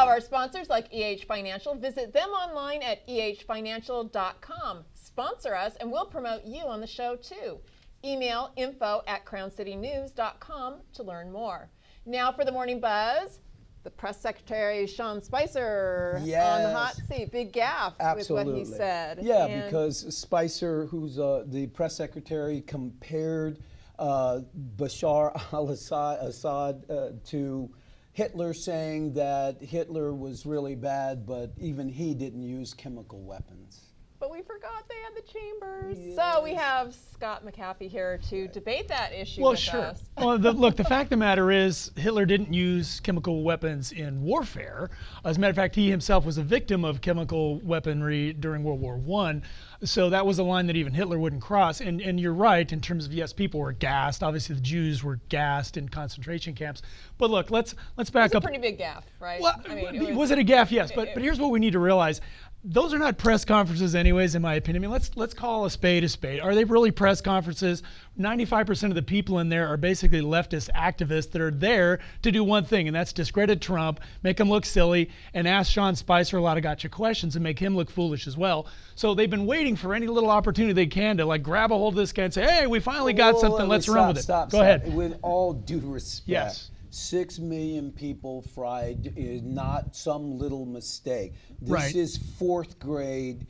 Our sponsors like Financial, visit them online at ehfinancial.com. Sponsor us and we'll promote you on the show too. Email info@crowncitynews.com to learn more. Now for the Morning Buzz, the press secretary, Sean Spicer, on the hot seat. Big gaffe with what he said. Yeah, because Spicer, who's the press secretary, compared Bashar al-Assad to Hitler, saying that Hitler was really bad, but even he didn't use chemical weapons. But we forgot they had the chambers. Yes. So we have Scott McAfee here to debate that issue with us. Well, look, the fact of the matter is Hitler didn't use chemical weapons in warfare. As a matter of fact, he himself was a victim of chemical weaponry during World War I. So that was a line that even Hitler wouldn't cross. And you're right in terms of, yes, people were gassed. Obviously, the Jews were gassed in concentration camps. But look, let's back up. It's a pretty big gaffe, right? Well, I mean, was it a gaffe? Yes. But here's what we need to realize. Those are not press conferences anyways, in my opinion. I mean, let's call a spade a spade. Are they really press conferences? 95% of the people in there are basically leftist activists that are there to do one thing, and that's discredit Trump, make him look silly, and ask Sean Spicer a lot of gotcha questions and make him look foolish as well. So they've been waiting for any little opportunity they can to like grab a hold of this guy and say, hey, we finally got something, let's run with it. Go ahead. With all due respect. Yes. 6 million people fried is not some little mistake. This is fourth grade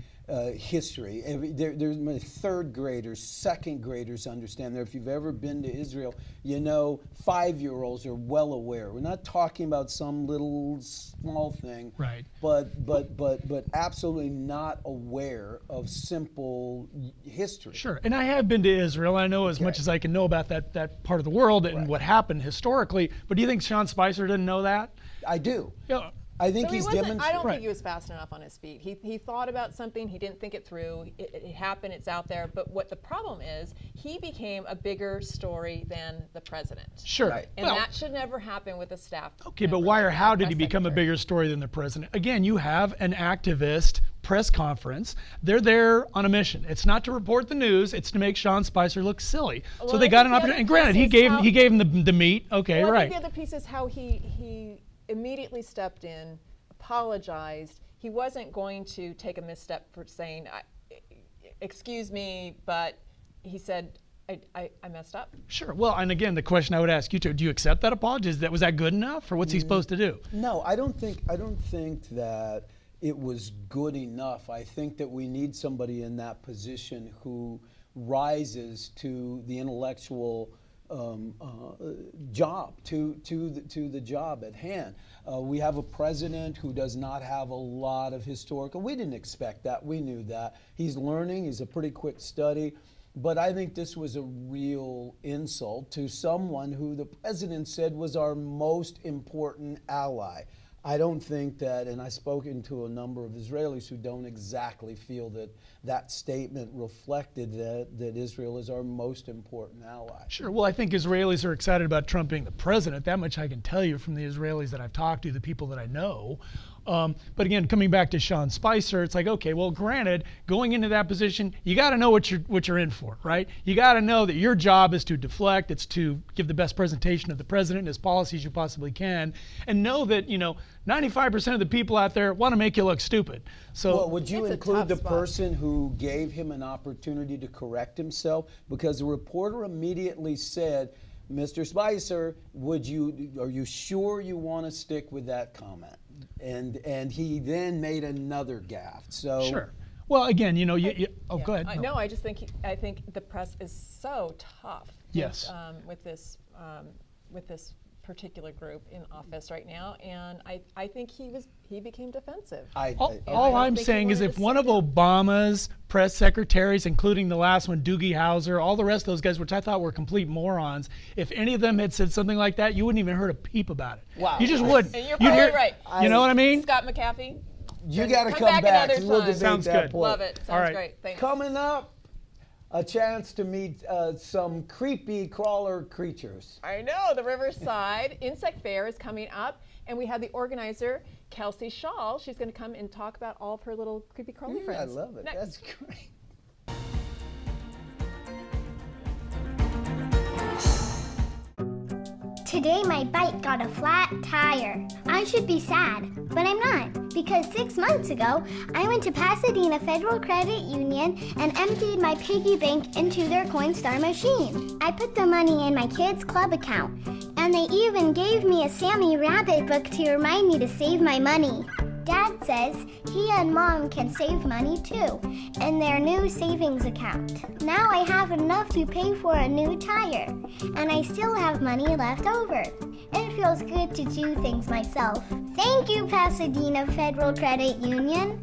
history. There's third graders, second graders understand that. If you've ever been to Israel, you know 5-year-olds are well aware. We're not talking about some little small thing, but absolutely not aware of simple history. Sure, and I have been to Israel. I know as much as I can know about that part of the world and what happened historically. But do you think Sean Spicer didn't know that? I do. Yeah. I think he's demonstrated. I don't think he was fast enough on his feet. He thought about something, he didn't think it through. It happened, it's out there. But what the problem is, he became a bigger story than the president. Sure. And that should never happen with a staff. Okay, but why or how did he become a bigger story than the president? Again, you have an activist press conference. They're there on a mission. It's not to report the news. It's to make Sean Spicer look silly. Well, so they got an opportunity. And granted, he gave him the meat. Okay, well, right. I think the other piece is how he immediately stepped in, apologized. He wasn't going to take a misstep for saying, excuse me, but he said, I messed up. Sure. Well, and again, the question I would ask you too, do you accept that apology? Was that good enough, or what's he supposed to do? No, I don't think that it was good enough. I think that we need somebody in that position who rises to the intellectual job, to the job at hand. We have a president who does not have a lot of historical. We didn't expect that. We knew that. He's learning. He's a pretty quick study. But I think this was a real insult to someone who the president said was our most important ally. I don't think that, and I've spoken to a number of Israelis who don't exactly feel that statement reflected that Israel is our most important ally. Sure. Well, I think Israelis are excited about Trump being the president. That much I can tell you from the Israelis that I've talked to, the people that I know. But again, coming back to Sean Spicer, it's like, okay, well, granted, going into that position, you got to know what you're in for, right? You got to know that your job is to deflect, it's to give the best presentation of the president and his policies you possibly can, and know that 95% of the people out there want to make you look stupid. So, well, would you include the person who gave him an opportunity to correct himself? Because the reporter immediately said, Mr. Spicer, are you sure you want to stick with that comment? And he then made another gaffe. So sure. Well, again, go ahead. No, I just think I think the press is so tough. Yes. With this particular group in office right now, and I think he became defensive. All I'm saying is if one of Obama's press secretaries, including the last one, Doogie Howser, all the rest of those guys, which I thought were complete morons, if any of them had said something like that, you wouldn't even heard a peep about it. Wow. You just wouldn't. And you're probably right. You know what I mean? Scott McAfee. You got to come back. We'll debate Sounds that good. point. Love it. Sounds great. Thanks. Coming up, a chance to meet some creepy crawler creatures. I know, the Riverside Insect Fair is coming up, and we have the organizer, Kelsey Shaw. She's going to come and talk about all of her little creepy crawly friends. I love it. Next. That's great. Today my bike got a flat tire. I should be sad, but I'm not, because 6 months ago, I went to Pasadena Federal Credit Union and emptied my piggy bank into their Coinstar machine. I put the money in my kids' club account, and they even gave me a Sammy Rabbit book to remind me to save my money. Dad says he and Mom can save money too in their new savings account. Now I have enough to pay for a new tire, and I still have money left over. It feels good to do things myself. Thank you, Pasadena Federal Credit Union.